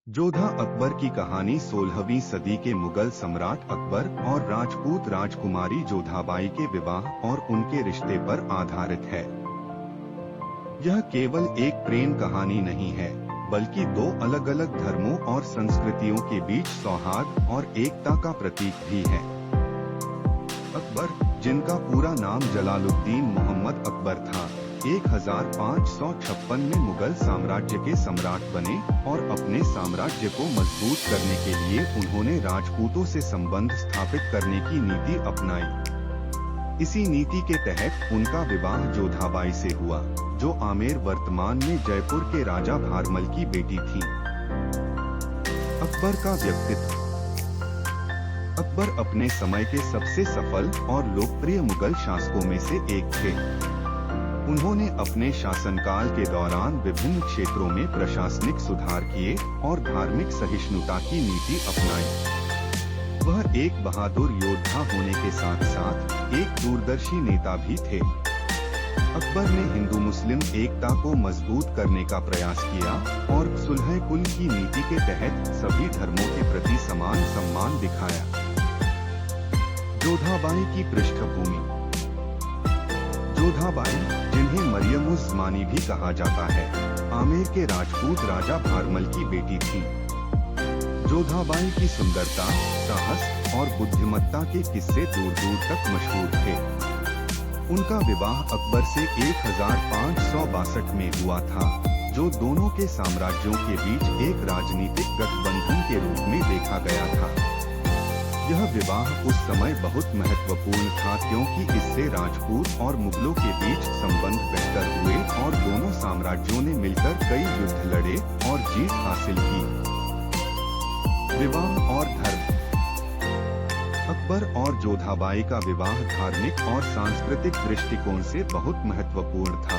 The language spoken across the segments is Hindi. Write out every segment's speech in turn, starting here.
जोधा अकबर की कहानी 16वीं सदी के मुगल सम्राट अकबर और राजपूत राजकुमारी जोधाबाई के विवाह और उनके रिश्ते पर आधारित है। यह केवल एक प्रेम कहानी नहीं है, बल्कि दो अलग अलग धर्मों और संस्कृतियों के बीच सौहार्द और एकता का प्रतीक भी है। अकबर, जिनका पूरा नाम जलालुद्दीन मोहम्मद अकबर था, 1556 में मुगल साम्राज्य के सम्राट बने और अपने साम्राज्य को मजबूत करने के लिए उन्होंने राजपूतों से संबंध स्थापित करने की नीति अपनाई। इसी नीति के तहत उनका विवाह जोधाबाई से हुआ, जो आमेर वर्तमान में जयपुर के राजा भारमल की बेटी थी। अकबर का व्यक्तित्व। अकबर अपने समय के सबसे सफल और लोकप्रिय मुगल शासकों में से एक थे। उन्होंने अपने शासनकाल के दौरान विभिन्न क्षेत्रों में प्रशासनिक सुधार किए और धार्मिक सहिष्णुता की नीति अपनाई। वह एक बहादुर योद्धा होने के साथ साथ एक दूरदर्शी नेता भी थे। अकबर ने हिंदू मुस्लिम एकता को मजबूत करने का प्रयास किया और सुलह कुल की नीति के तहत सभी धर्मों के प्रति समान सम्मान दिखाया। जोधाबाई की पृष्ठभूमि। जोधाबाई, जिन्हें मरियम-उज़-ज़मानी भी कहा जाता है, आमेर के राजपूत राजा भारमल की बेटी थी। जोधाबाई की सुंदरता, साहस और बुद्धिमत्ता के किस्से दूर दूर तक मशहूर थे। उनका विवाह अकबर से 1562 में हुआ था, जो दोनों के साम्राज्यों के बीच एक राजनीतिक गठबंधन के रूप में देखा गया था। यह विवाह उस समय बहुत महत्वपूर्ण था क्योंकि इससे राजपूत और मुगलों के बीच संबंध बेहतर हुए और दोनों साम्राज्यों ने मिलकर कई युद्ध लड़े और जीत हासिल की। विवाह और धर्म। अकबर और जोधाबाई का विवाह धार्मिक और सांस्कृतिक दृष्टिकोण से बहुत महत्वपूर्ण था।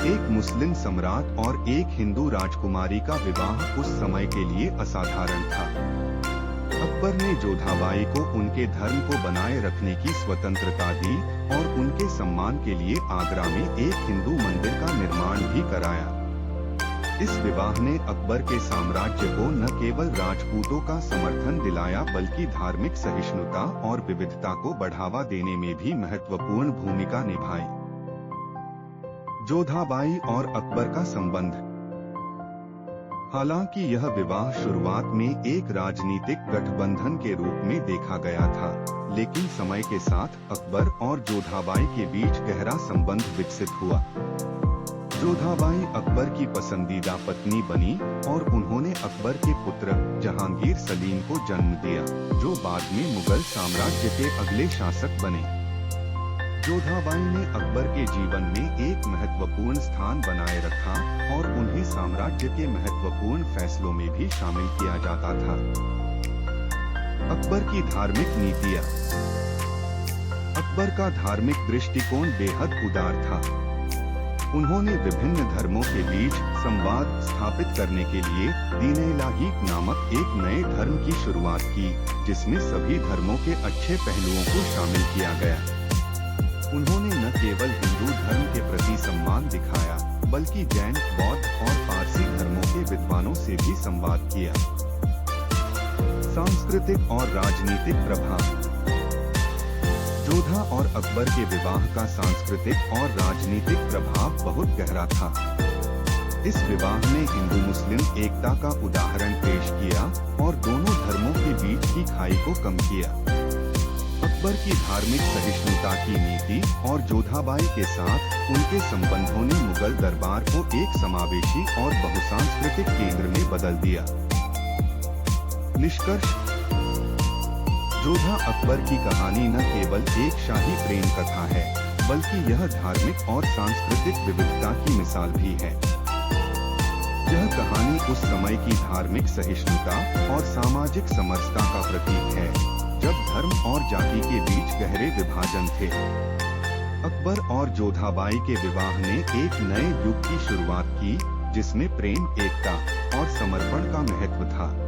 एक मुस्लिम सम्राट और एक हिंदू राजकुमारी का विवाह उस समय के लिए असाधारण था। अकबर ने जोधाबाई को उनके धर्म को बनाए रखने की स्वतंत्रता दी और उनके सम्मान के लिए आगरा में एक हिंदू मंदिर का निर्माण भी कराया। इस विवाह ने अकबर के साम्राज्य को न केवल राजपूतों का समर्थन दिलाया बल्कि धार्मिक सहिष्णुता और विविधता को बढ़ावा देने में भी महत्वपूर्ण भूमिका निभाई। जोधाबाई और अकबर का संबंध। हालांकि यह विवाह शुरुआत में एक राजनीतिक गठबंधन के रूप में देखा गया था, लेकिन समय के साथ अकबर और जोधाबाई के बीच गहरा संबंध विकसित हुआ। जोधाबाई अकबर की पसंदीदा पत्नी बनी और उन्होंने अकबर के पुत्र जहांगीर सलीम को जन्म दिया, जो बाद में मुगल साम्राज्य के अगले शासक बने। जोधाबाई ने अकबर के जीवन में एक महत्वपूर्ण स्थान बनाए रखा और उन्हें साम्राज्य के महत्वपूर्ण फैसलों में भी शामिल किया जाता था। अकबर की धार्मिक नीतियां। अकबर का धार्मिक दृष्टिकोण बेहद उदार था। उन्होंने विभिन्न धर्मों के बीच संवाद स्थापित करने के लिए दीन-ए-इलाही नामक एक नए धर्म की शुरुआत की, जिसमें सभी धर्मों के अच्छे पहलुओं को शामिल किया गया। उन्होंने न केवल हिंदू धर्म के प्रति सम्मान दिखाया, बल्कि जैन, बौद्ध और पारसी धर्मों के विद्वानों से भी संवाद किया। सांस्कृतिक और राजनीतिक प्रभाव। जोधा और अकबर के विवाह का सांस्कृतिक और राजनीतिक प्रभाव बहुत गहरा था। इस विवाह ने हिंदू मुस्लिम एकता का उदाहरण पेश किया और दोनों धर्मों के बीच की खाई को कम किया। अकबर की धार्मिक सहिष्णुता की नीति और जोधाबाई के साथ उनके संबंधों ने मुगल दरबार को एक समावेशी और बहुसांस्कृतिक केंद्र में बदल दिया। निष्कर्ष। जोधा अकबर की कहानी न केवल एक शाही प्रेम कथा है, बल्कि यह धार्मिक और सांस्कृतिक विविधता की मिसाल भी है। यह कहानी उस समय की धार्मिक सहिष्णुता और सामाजिक समरसता का प्रतीक है, जब धर्म और जाति के बीच गहरे विभाजन थे। अकबर और जोधाबाई के विवाह ने एक नए युग की शुरुआत की, जिसमें प्रेम, एकता और समर्पण का महत्व था।